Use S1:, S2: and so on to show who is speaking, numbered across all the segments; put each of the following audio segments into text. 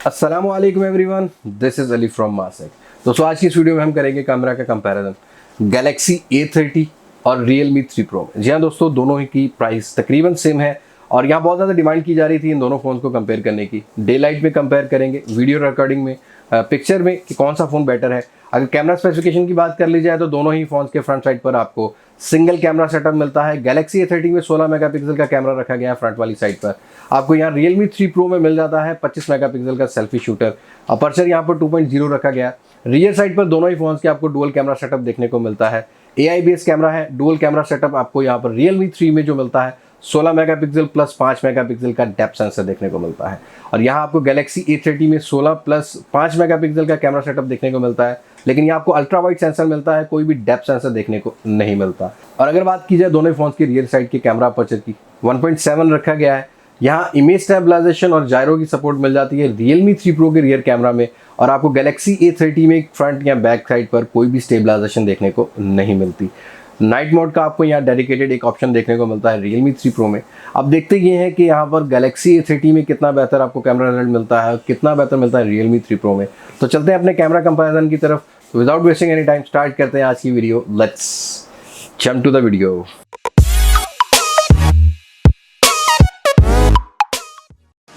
S1: अस्सलामुअलैकुम everyone, this is Ali from मासेक। दोस्तों आज की इस वीडियो में हम करेंगे कैमरा का कंपैरिजन गैलेक्सी A30 और Realme 3 Pro में। जी हाँ दोस्तों, दोनों ही की प्राइस तकरीबन सेम है और यहाँ बहुत ज़्यादा डिमांड की जा रही थी इन दोनों फ़ोन को कंपेयर करने की। डे लाइट में कंपेयर करेंगे, वीडियो रिकॉर्डिंग में, पिक्चर में कि कौन सा फ़ोन बेटर है। अगर कैमरा स्पेसिफिकेशन की बात कर ली जाए तो दोनों ही फ़ोन्स के फ्रंट साइड पर आपको सिंगल कैमरा सेटअप मिलता है। गैलेक्सी A30 में 16 मेगापिक्सल का कैमरा रखा गया है फ्रंट वाली साइड पर। आपको यहाँ Realme 3 Pro में मिल जाता है 25 मेगापिक्सल का सेल्फी शूटर। अपर्चर यहाँ पर 2.0 रखा गया। रियर साइड पर दोनों ही फोन्स के आपको डुअल कैमरा सेटअप देखने को मिलता है। AI बेस्ड कैमरा है। डुअल कैमरा सेटअप आपको यहाँ पर Realme 3 में जो मिलता है 16 मेगापिक्सल प्लस 5 मेगापिक्सल का डेप्थ सेंसर देखने को मिलता है। और यहाँ आपको गैलेक्सी A30 में 16 प्लस 5 मेगापिक्सल का कैमरा सेटअप देखने को मिलता है, लेकिन यहाँ आपको अल्ट्रा वाइड सेंसर मिलता है, कोई भी डेप्थ सेंसर देखने को नहीं मिलता। और अगर बात की जाए दोनों फोन्स की रियर साइड की कैमरा अपर्चर की, 1.7 रखा गया है। यहाँ इमेज स्टेबलाइजेशन और जायरो की सपोर्ट मिल जाती है Realme 3 Pro के रियर कैमरा में, और आपको गैलेक्सी A30 में फ्रंट या बैक साइड पर कोई भी स्टेबलाइजेशन देखने को नहीं मिलती। नाइट मोड का आपको यहाँ डेडिकेटेड एक ऑप्शन देखने को मिलता है Realme 3 Pro में। अब देखते ये हैं कि यहाँ पर गैलेक्सी A30 में कितना बेहतर आपको कैमरा रिजल्ट मिलता है, कितना बेहतर मिलता है Realme 3 Pro में। तो चलते हैं अपने कैमरा कंपैरिजन की तरफ। तो without wasting any time start करते हैं आज की video. Let's jump to the video.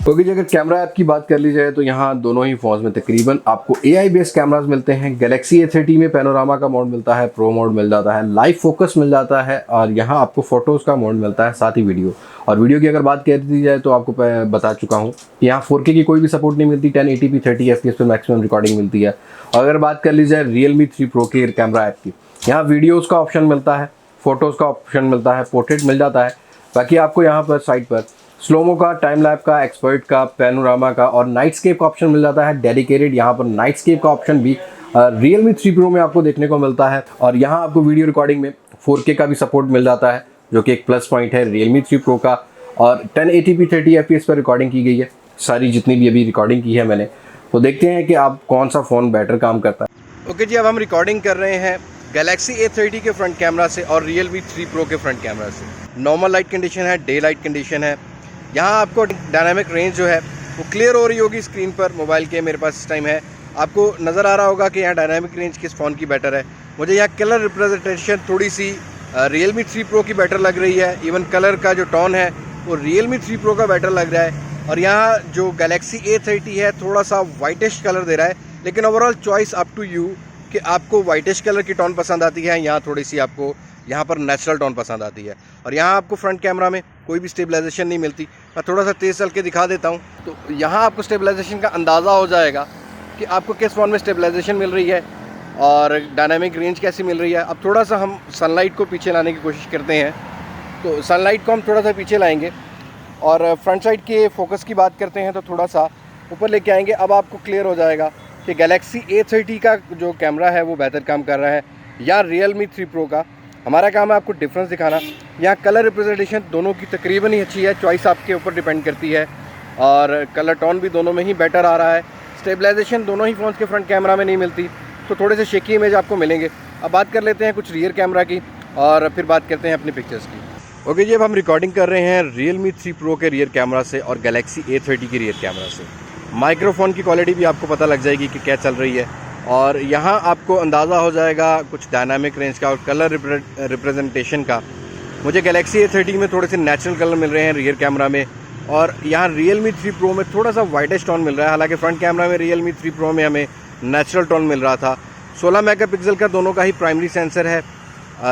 S1: क्योंकि अगर कैमरा ऐप की बात कर ली जाए तो यहाँ दोनों ही फोन्स में तकरीबन आपको AI बेस्ड कैमरास मिलते हैं। गैलेक्सी A30 में पैनोरामा का मोड मिलता है, प्रो मोड मिल जाता है, लाइव फोकस मिल जाता है, और यहाँ आपको फोटोज़ का मोड मिलता है, साथ ही वीडियो। और वीडियो की अगर बात कर दी जाए तो आपको बता चुका हूँ कि यहाँ 4K की कोई भी सपोर्ट नहीं मिलती, 1080p 30 FPS पर मैक्सिमम रिकॉर्डिंग मिलती है। और अगर बात कर ली जाए Realme 3 Pro के कैमरा ऐप की, यहाँ वीडियोज़ का ऑप्शन मिलता है, फोटोज़ का ऑप्शन मिलता है, पोर्ट्रेट मिल जाता है। बाकी आपको यहाँ पर साइड पर स्लोमो का, टाइम लैप का, एक्सपर्ट का, पैनोरामा का और नाइटस्केप का ऑप्शन मिल जाता है डेडिकेटेड। यहाँ पर नाइटस्केप का ऑप्शन भी Realme 3 Pro में आपको देखने को मिलता है। और यहाँ आपको वीडियो रिकॉर्डिंग में 4K का भी सपोर्ट मिल जाता है, जो कि एक प्लस पॉइंट है Realme 3 Pro का। और 1080p 30 FPS पर रिकॉर्डिंग की गई है, सारी जितनी भी अभी रिकॉर्डिंग की है मैंने। तो देखते हैं कि आप कौन सा फ़ोन बेटर काम करता है। ओके जी, अब हम रिकॉर्डिंग कर रहे हैं गैलेक्सी A30 के फ्रंट कैमरा से और Realme 3 Pro के फ्रंट कैमरा से। नॉर्मल लाइट कंडीशन है, डे लाइट कंडीशन है। यहाँ आपको डायनामिक रेंज जो है वो क्लियर हो रही होगी स्क्रीन पर मोबाइल के। मेरे पास इस टाइम है, आपको नज़र आ रहा होगा कि यहाँ डायनामिक रेंज किस फ़ोन की बेटर है। मुझे यहाँ कलर रिप्रेजेंटेशन थोड़ी सी Realme 3 Pro की बेटर लग रही है। इवन कलर का जो टोन है वो Realme 3 Pro का बेटर लग रहा है। और यहाँ जो गैलेक्सी A30 है थोड़ा सा वाइटिश कलर दे रहा है, लेकिन overall choice up to you कि आपको वाइटिश कलर की टोन पसंद आती है, यहाँ थोड़ी सी आपको यहाँ पर नेचुरल टोन पसंद आती है। और यहाँ आपको फ्रंट कैमरा में कोई भी स्टेबलाइजेशन नहीं मिलती। मैं थोड़ा सा तेज़ चल के दिखा देता हूँ, तो यहाँ आपको स्टेबलाइजेशन का अंदाज़ा हो जाएगा कि आपको किस फ़ोन में स्टेबलाइजेशन मिल रही है और डायनामिक रेंज कैसी मिल रही है। अब थोड़ा सा हम सनलाइट को पीछे लाने की कोशिश करते हैं, तो सनलाइट को हम थोड़ा सा पीछे लाएंगे और फ्रंट साइड के फोकस की बात करते हैं तो थोड़ा सा ऊपर लेके आएंगे। अब आपको क्लियर हो जाएगा कि गैलेक्सी A30 का जो कैमरा है वो बेहतर काम कर रहा है या Realme 3 Pro का। हमारा काम है आपको डिफरेंस दिखाना। यहाँ कलर रिप्रेजेंटेशन दोनों की तकरीबन ही अच्छी है, चॉइस आपके ऊपर डिपेंड करती है। और कलर टोन भी दोनों में ही बेटर आ रहा है। स्टेबलाइजेशन दोनों ही फ़ोन्स के फ्रंट कैमरा में नहीं मिलती, तो थोड़े से शेकी इमेज आपको मिलेंगे। अब बात कर लेते हैं कुछ रियर कैमरा की और फिर बात करते हैं अपनी पिक्चर्स की। ओके जी, अब हम रिकॉर्डिंग कर रहे हैं Realme 3 Pro के रियर कैमरा से और गैलेक्सी A30 के रियर कैमरा से। माइक्रोफोन की क्वालिटी भी आपको पता लग जाएगी कि क्या चल रही है, और यहाँ आपको अंदाज़ा हो जाएगा कुछ डायनामिक रेंज का और कलर रिप्रेजेंटेशन का। मुझे गैलेक्सी A30 में थोड़े से नेचुरल कलर मिल रहे हैं रियर कैमरा में, और यहाँ Realme 3 Pro में थोड़ा सा वाइटिश टोन मिल रहा है। हालांकि फ्रंट कैमरा में Realme 3 Pro में हमें नेचुरल टोन मिल रहा था। 16 मेगापिक्सल का दोनों का ही प्राइमरी सेंसर है।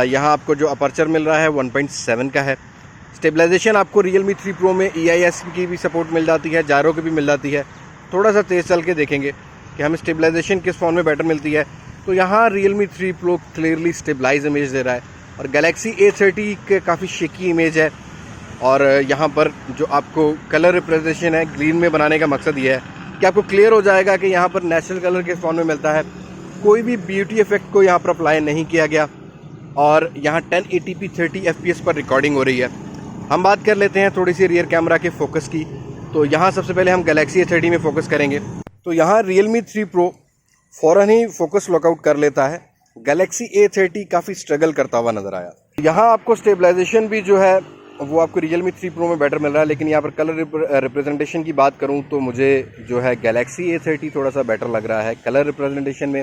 S1: यहाँ आपको जो अपर्चर मिल रहा है 1.7 का है। स्टेबलाइजेशन आपको Realme 3 Pro में EIS की भी सपोर्ट मिल जाती है, जायरो की भी मिल जाती है। थोड़ा सा तेज़ चल के देखेंगे कि हमें स्टेबलाइजेशन किस फ़ोन में बेटर मिलती है। तो यहाँ Realme 3 Pro clearly stabilize image दे रहा है और गैलेक्सी A30 के काफ़ी शेकी इमेज है। और यहाँ पर जो आपको कलर रिप्रेजेंटेशन है ग्रीन में बनाने का मकसद ये है कि आपको क्लियर हो जाएगा कि यहाँ पर नेचुरल कलर किस फ़ोन में मिलता है। कोई भी ब्यूटी इफेक्ट को यहाँ पर अप्लाई नहीं किया गया और यहाँ 1080p 30 FPS पर रिकॉर्डिंग हो रही है। हम बात कर लेते हैं थोड़ी सी रियर कैमरा के फोकस की। तो यहाँ सबसे पहले हम गैलेक्सी A30 में फोकस करेंगे। तो यहाँ Realme 3 Pro फ़ौरन ही फोकस लॉकआउट कर लेता है। गैलेक्सी A30 काफ़ी स्ट्रगल करता हुआ नज़र आया। यहाँ आपको स्टेबलाइजेशन भी जो है वो आपको Realme 3 Pro में बेटर मिल रहा है, लेकिन यहाँ पर कलर रिप्रेजेंटेशन की बात करूँ तो मुझे जो है Galaxy A30 थोड़ा सा बेटर लग रहा है कलर रिप्रेजेंटेशन में।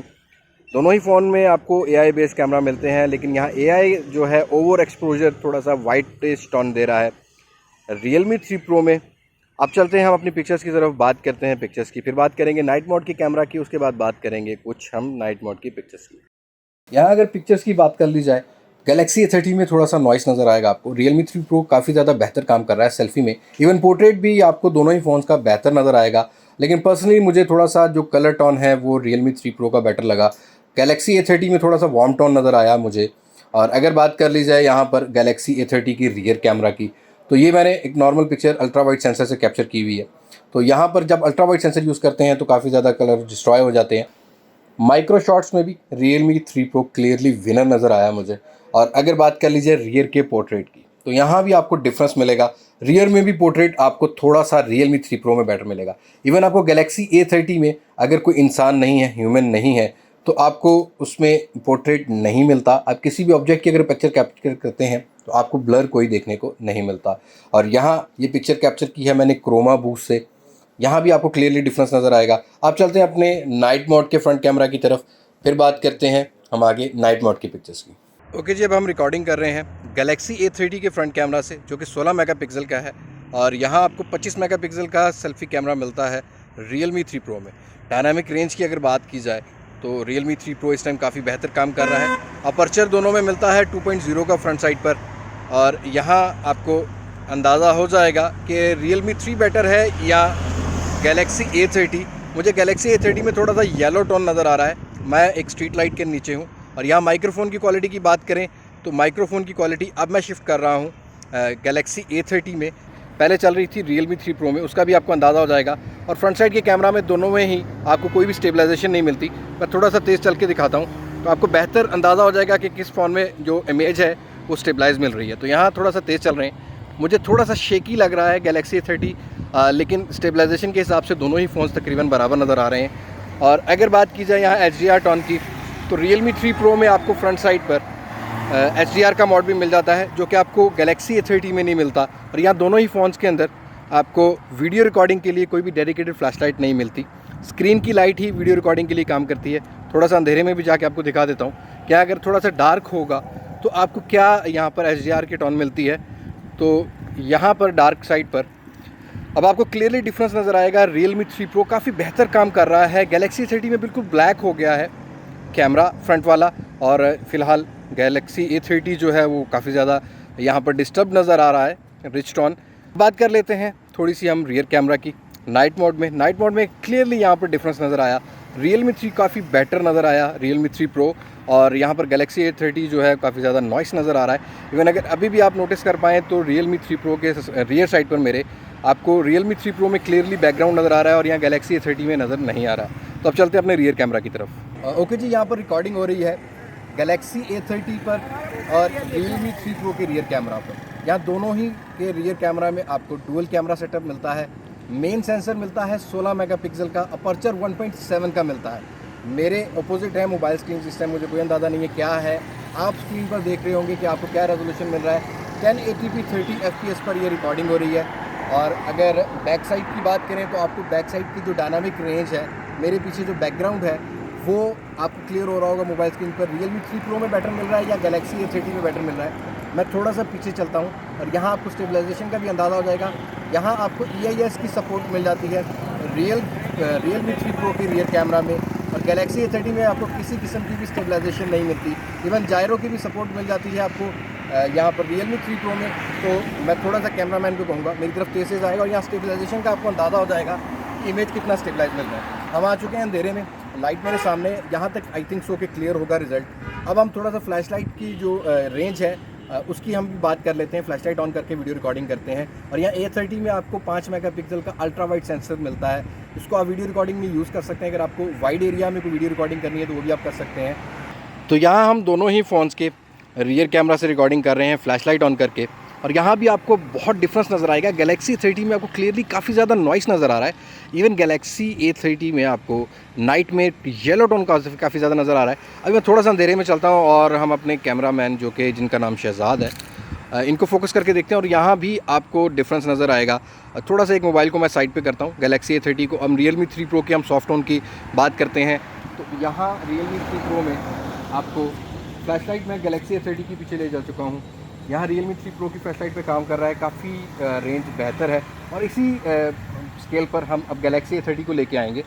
S1: दोनों ही फ़ोन में आपको AI बेस्ड कैमरा मिलते हैं, लेकिन यहाँ AI जो है ओवर एक्सपोजर थोड़ा सा वाइट टोन दे रहा है Realme 3 Pro में। अब चलते हैं हम अपनी पिक्चर्स की तरफ, बात करते हैं पिक्चर्स की, फिर बात करेंगे नाइट मोड की कैमरा की, उसके बाद बात करेंगे कुछ हम नाइट मोड की पिक्चर्स की। यहाँ अगर पिक्चर्स की बात कर ली जाए, Galaxy A30 में थोड़ा सा नॉइस नज़र आएगा आपको। Realme 3 Pro काफ़ी ज़्यादा बेहतर काम कर रहा है सेल्फी में, इवन पोर्ट्रेट भी आपको दोनों ही फ़ोन्स का बेहतर नज़र आएगा। लेकिन पर्सनली मुझे थोड़ा सा जो कलर टोन है वो Realme 3 Pro का बेटर लगा। Galaxy A30 में थोड़ा सा वार्म टोन नज़र आया मुझे। और अगर बात कर ली जाए यहाँ पर Galaxy A30 की रियर कैमरा की, तो ये मैंने एक normal picture ultra wide sensor से कैप्चर की हुई है। तो यहाँ पर जब अल्ट्रा वाइड सेंसर यूज़ करते हैं तो काफ़ी ज़्यादा कलर डिस्ट्रॉय हो जाते हैं। माइक्रो शॉट्स में भी Realme 3 Pro क्लियरली विनर नज़र आया मुझे। और अगर बात कर लीजिए रियर के पोर्ट्रेट की, तो यहाँ भी आपको डिफरेंस मिलेगा। रियर में भी पोर्ट्रेट आपको थोड़ा सा Realme 3 Pro में बेटर मिलेगा। इवन आपको Galaxy A30 में अगर कोई इंसान नहीं है, ह्यूमन नहीं है, तो आपको उसमें पोर्ट्रेट नहीं मिलता। आप किसी भी ऑब्जेक्ट की अगर पिक्चर कैप्चर करते हैं तो आपको ब्लर कोई देखने को नहीं मिलता। और यहाँ ये पिक्चर कैप्चर की है मैंने क्रोमा बूस्ट से, यहाँ भी आपको क्लियरली डिफरेंस नज़र आएगा। आप चलते हैं अपने नाइट मोड के फ्रंट कैमरा की तरफ, फिर बात करते हैं हम आगे नाइट मोड की पिक्चर्स की। ओके जी, अब हम रिकॉर्डिंग कर रहे हैं Galaxy A30 के फ्रंट कैमरा से, जो कि 16 मेगापिक्सल का है। और यहाँ आपको 25 मेगापिक्सल का सेल्फी कैमरा मिलता है Realme 3 Pro में। डायनामिक रेंज की अगर बात की जाए तो Realme 3 Pro इस टाइम काफ़ी बेहतर काम कर रहा है। अपर्चर दोनों में मिलता है 2.0 का फ्रंट साइड पर। और यहाँ आपको अंदाज़ा हो जाएगा कि Realme 3 बेटर है या Galaxy A30। मुझे Galaxy A30 में थोड़ा सा येलो टोन नज़र आ रहा है। मैं एक स्ट्रीट लाइट के नीचे हूँ। और यहाँ माइक्रोफोन की क्वालिटी की बात करें तो माइक्रोफोन की क्वालिटी अब मैं शिफ्ट कर रहा हूँ Galaxy A30 में। पहले चल रही थी Realme 3 Pro में, उसका भी आपको अंदाज़ा हो जाएगा। और फ्रंट साइड के कैमरा में दोनों में ही आपको कोई भी स्टेबलाइजेशन नहीं मिलती। मैं थोड़ा सा तेज़ चल के दिखाता हूँ तो आपको बेहतर अंदाज़ा हो जाएगा कि किस फ़ोन में जो इमेज है वो स्टेबलाइज मिल रही है। तो यहाँ थोड़ा सा तेज़ चल रहे हैं, मुझे थोड़ा सा शेकी लग रहा है Galaxy A30, लेकिन स्टेबलाइजेशन के हिसाब से दोनों ही फ़ोन्स तकरीबन बराबर नज़र आ रहे हैं। और अगर बात की जाए यहाँ HDR टोन की, तो Realme 3 Pro में आपको फ्रंट साइड पर HDR का मोड भी मिल जाता है, जो कि आपको Galaxy A30 में नहीं मिलता। और यहाँ दोनों ही फ़ोन्स के अंदर आपको वीडियो रिकॉर्डिंग के लिए कोई भी डेडिकेटेड फ्लैश लाइट नहीं मिलती। स्क्रीन की लाइट ही वीडियो रिकॉर्डिंग के लिए काम करती है। थोड़ा सा अंधेरे में भी जाके आपको दिखा देता हूँ क्या अगर थोड़ा सा डार्क होगा तो आपको क्या यहाँ पर HDR की टोन मिलती है। तो यहाँ पर डार्क साइड पर अब आपको क्लियरली डिफरेंस नज़र आएगा। Realme 3 Pro काफ़ी बेहतर काम कर रहा है। Galaxy A30 में बिल्कुल ब्लैक हो गया है कैमरा फ्रंट वाला, और फ़िलहाल Galaxy A30 जो है वो काफ़ी ज़्यादा यहाँ पर डिस्टर्ब नज़र आ रहा है, रिच टोन। बात कर लेते हैं थोड़ी सी हम रियर कैमरा की नाइट मोड में। नाइट मोड में क्लियरली यहाँ पर डिफरेंस नज़र आया। Realme 3 काफ़ी बेटर नज़र आया, Realme 3 Pro। और यहाँ पर Galaxy A30 जो है काफ़ी ज़्यादा नॉइस नज़र आ रहा है। इवन अगर अभी भी आप नोटिस कर पाएँ तो Realme 3 Pro के रियर साइड पर मेरे आपको Realme 3 Pro में क्लियरली बैकग्राउंड नज़र आ रहा है और यहाँ Galaxy A30 में नज़र नहीं आ रहा। तो अब चलते हैं अपने रियर कैमरा की तरफ। ओके जी, यहाँ पर रिकॉर्डिंग हो रही है Galaxy A30 पर और Realme 3 Pro के रियर कैमरा पर। यहाँ दोनों ही के रियर कैमरा में आपको डुअल कैमरा सेटअप मिलता है। मेन सेंसर मिलता है 16 मेगापिक्सल का, अपर्चर 1.7 का मिलता है। मेरे अपोजिट है मोबाइल स्क्रीन, जिस टाइम मुझे कोई अंदाज़ा नहीं है क्या है। आप स्क्रीन पर देख रहे होंगे कि आपको क्या रेजोल्यूशन मिल रहा है। 1080p 30 FPS पर ये रिकॉर्डिंग हो रही है। और अगर बैक साइड की बात करें तो आपको बैक साइड की जो डायनामिक रेंज है, मेरे पीछे जो बैकग्राउंड है वो आपको क्लियर हो रहा होगा मोबाइल स्क्रीन पर। Realme 3 Pro में बेटर मिल रहा है या Galaxy A30 में बेटर मिल रहा है। मैं थोड़ा सा पीछे चलता हूँ और यहाँ आपको स्टेबलाइजेशन का भी अंदाज़ा हो जाएगा। यहाँ आपको EIS की सपोर्ट मिल जाती है Realme 3 Pro के रियर कैमरा में। और Galaxy A30 में आपको किसी किस्म की भी स्टेबलाइजेशन नहीं मिलती। इवन जायरो की भी सपोर्ट मिल जाती है आपको यहाँ पर Realme 3 Pro में। तो मैं थोड़ा सा कैमरामैन को कहूँगा मेरी तरफ तेज़ आएगा और यहाँ स्टेबलाइजेशन का आपको अंदाज़ा हो जाएगा कि इमेज कितना स्टेबलाइज मिल रहा है। हम आ चुके हैं अंधेरे में, लाइट मेरे सामने, यहाँ तक आई थिंक सो के क्लियर होगा रिजल्ट। अब हम थोड़ा सा फ्लैश लाइट की जो रेंज है उसकी हम बात कर लेते हैं। फ्लैश लाइट ऑन करके वीडियो रिकॉर्डिंग करते हैं। और यहाँ A30 में आपको 5 मेगापिक्सल का अल्ट्रा वाइड सेंसर मिलता है। इसको आप वीडियो रिकॉर्डिंग में यूज़ कर सकते हैं। अगर आपको वाइड एरिया में कोई वीडियो रिकॉर्डिंग करनी है तो वो भी आप कर सकते हैं। तो यहाँ हम दोनों ही फ़ोन्स के रियर कैमरा से रिकॉर्डिंग कर रहे हैं फ्लैश लाइट ऑन करके। और यहाँ भी आपको बहुत डिफरेंस नज़र आएगा। Galaxy A30 में आपको क्लियरली काफ़ी ज़्यादा नॉइस नज़र आ रहा है। इवन Galaxy A30 में आपको नाइट में येलो टोन काफ़ी ज़्यादा नज़र आ रहा है। अभी मैं थोड़ा सा अंधेरे में चलता हूँ और हम अपने कैमरामैन जो कि जिनका नाम शहजाद है इनको फोकस करके देखते हैं और यहाँ भी आपको डिफरेंस नज़र आएगा। थोड़ा सा एक मोबाइल को मैं साइड पे करता हूँ, गैलेक्सी A30 को। अब Realme 3 Pro की हम सॉफ्ट टोन की बात करते हैं तो यहाँ Realme 3 Pro में आपको फ्लैश लाइट मैं गैलेक्सी A30 के पीछे ले जा चुका हूँ। यहाँ Realme 3 Pro की फ्लैश लाइट पर काम कर रहा है, काफ़ी रेंज बेहतर है। और इसी स्केल पर हम अब गैलेक्सी A30 को लेके आएंगे।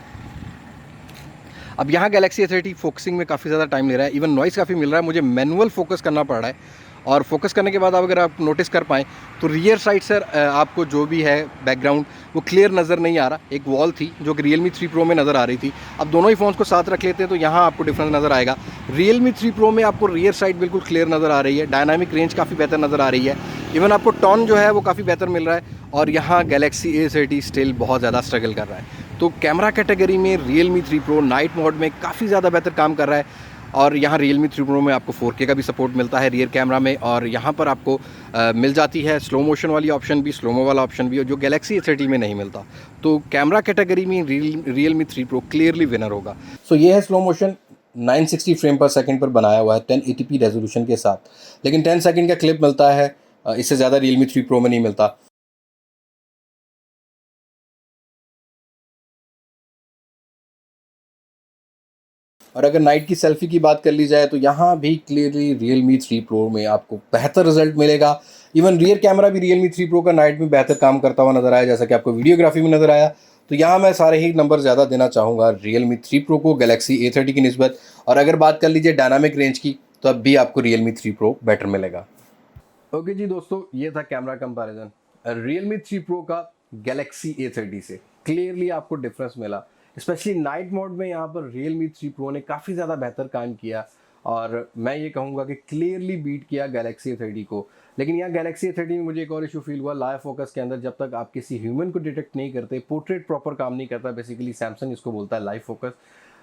S1: अब यहाँ गैलेक्सी A30 फोकसिंग में काफ़ी ज़्यादा टाइम ले रहा है, इवन नॉइज़ काफ़ी मिल रहा है, मुझे मैनुअल फोकस करना पड़ रहा है। और फोकस करने के बाद अब अगर आप नोटिस कर पाएँ तो रियर साइड से आपको जो भी है बैकग्राउंड वो क्लियर नज़र नहीं आ रहा। एक वॉल थी जो कि Realme 3 Pro में नज़र आ रही थी। अब दोनों ही फ़ोन्स को साथ रख लेते हैं तो यहाँ आपको डिफरेंस नज़र आएगा। Realme 3 Pro में आपको रियर साइड बिल्कुल क्लियर नज़र आ रही है, डायनामिक रेंज काफ़ी बेहतर नज़र आ रही है, इवन आपको टोन जो है वो काफ़ी बेहतर मिल रहा है। और यहाँ गैलेक्सी A30 स्टिल बहुत ज़्यादा स्ट्रगल कर रहा है। तो कैमरा कैटेगरी में Realme 3 Pro नाइट मोड में काफ़ी ज़्यादा बेहतर काम कर रहा है। और यहाँ Realme 3 Pro में आपको 4K का भी सपोर्ट मिलता है रियर कैमरा में, और यहाँ पर आपको मिल जाती है स्लो मोशन वाली ऑप्शन भी, स्लोमो वाला ऑप्शन भी, जो गैलेक्सी A30 में नहीं मिलता। तो कैमरा कैटेगरी में Realme 3 Pro क्लियरली विनर होगा। सो ये है स्लो मोशन, 960 फ्रेम पर सेकंड पर बनाया हुआ है 1080p रेजोल्यूशन के साथ, लेकिन 10 सेकंड का क्लिप मिलता है, इससे ज़्यादा Realme 3 Pro में नहीं मिलता। और अगर नाइट की सेल्फी की बात कर ली जाए तो यहाँ भी क्लियरली Realme 3 Pro में आपको बेहतर रिजल्ट मिलेगा। इवन रियर कैमरा भी Realme 3 Pro का नाइट में बेहतर काम करता हुआ नजर आया, जैसा कि आपको वीडियोग्राफी में नजर आया। तो यहाँ मैं सारे ही नंबर ज़्यादा देना चाहूँगा Realme 3 Pro को गैलेक्सी A30 की निस्बत। और अगर बात कर लीजिए डायनामिक रेंज की तो अब भी आपको Realme 3 Pro बेटर मिलेगा। ओके जी दोस्तों, ये था कैमरा कंपैरिजन Realme 3 Pro का Galaxy A30 से। क्लियरली आपको डिफरेंस मिला, स्पेशली नाइट मोड में यहाँ पर Realme 3 Pro ने काफ़ी ज़्यादा बेहतर काम किया, और मैं ये कहूँगा कि क्लियरली बीट किया Galaxy A30 को। लेकिन यहाँ Galaxy A30 में मुझे एक और इशू फील हुआ, लाइव फोकस के अंदर जब तक आप किसी ह्यूमन को डिटेक्ट नहीं करते, पोर्ट्रेट प्रॉपर काम नहीं करता, बेसिकली सैमसंग इसको बोलता है लाइव फोकस।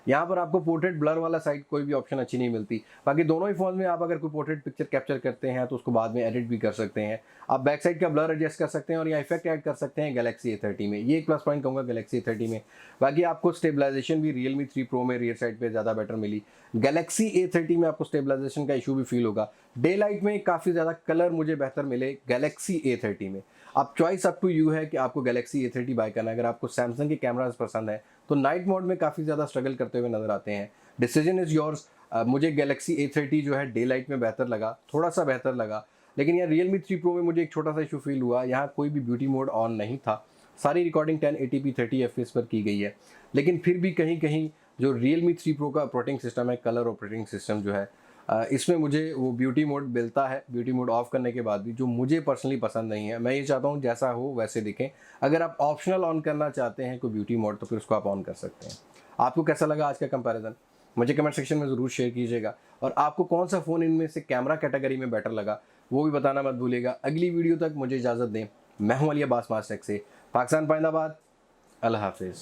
S1: यहाँ पर आपको पोर्ट्रेट ब्लर वाला साइड कोई भी ऑप्शन अच्छी नहीं मिलती। बाकी दोनों ही फोन में आप अगर कोई पोर्ट्रेट पिक्चर कैप्चर करते हैं तो उसको बाद में एडिट भी कर सकते हैं, आप बैक साइड का ब्लर एडजस्ट कर सकते हैं और यहाँ इफेक्ट ऐड कर सकते हैं गैलेक्सी A30 में। ये एक प्लस पॉइंट कहूँगा गैलेक्सी A30 में। बाकी आपको स्टेबलाइजेशन भी Realme 3 Pro में रियर साइड पे ज़्यादा बेटर मिली। गैलेक्सी A30 में आपको स्टेबलाइजेशन का इशू भी फील होगा। डे लाइट में काफ़ी ज़्यादा कलर मुझे बेहतर मिले गैलेक्सी A30 में। अब चॉइस अप टू यू है कि आपको गैलेक्सी A30 बाय करना है। अगर आपको सैमसंग के कैमराज पसंद है तो नाइट मोड में काफ़ी ज़्यादा स्ट्रगल करते हुए नजर आते हैं। Decision is yours. मुझे गैलेक्सी A30 जो है डे लाइट में बेहतर लगा, थोड़ा सा बेहतर लगा। लेकिन यहाँ Realme 3 Pro में मुझे एक छोटा सा इशू फील हुआ, यहाँ कोई भी ब्यूटी मोड ऑन नहीं था। सारी रिकॉर्डिंग 1080p 30 fps पर की गई है। लेकिन फिर भी कहीं कहीं जो Realme 3 Pro का ऑपरेटिंग सिस्टम है, कलर ऑपरेटिंग सिस्टम जो है, इसमें मुझे वो ब्यूटी मोड मिलता है, ब्यूटी मोड ऑफ करने के बाद भी, जो मुझे पर्सनली पसंद नहीं है। मैं ये चाहता हूँ जैसा हो वैसे दिखें। अगर आप ऑप्शनल ऑन करना चाहते हैं कोई ब्यूटी मोड तो फिर उसको आप ऑन कर सकते हैं। आपको कैसा लगा आज का कंपैरिजन, मुझे कमेंट सेक्शन में ज़रूर शेयर कीजिएगा। और आपको कौन सा फ़ोन इनमें से कैमरा कैटेगरी में बेटर लगा वो भी बताना मत भूलिएगा। अगली वीडियो तक मुझे इजाज़त दें। मैं हूँ अली अब्बास मास्टेक से, पाकिस्तान पाइंदाबाद। अल्लाह हाफिज़।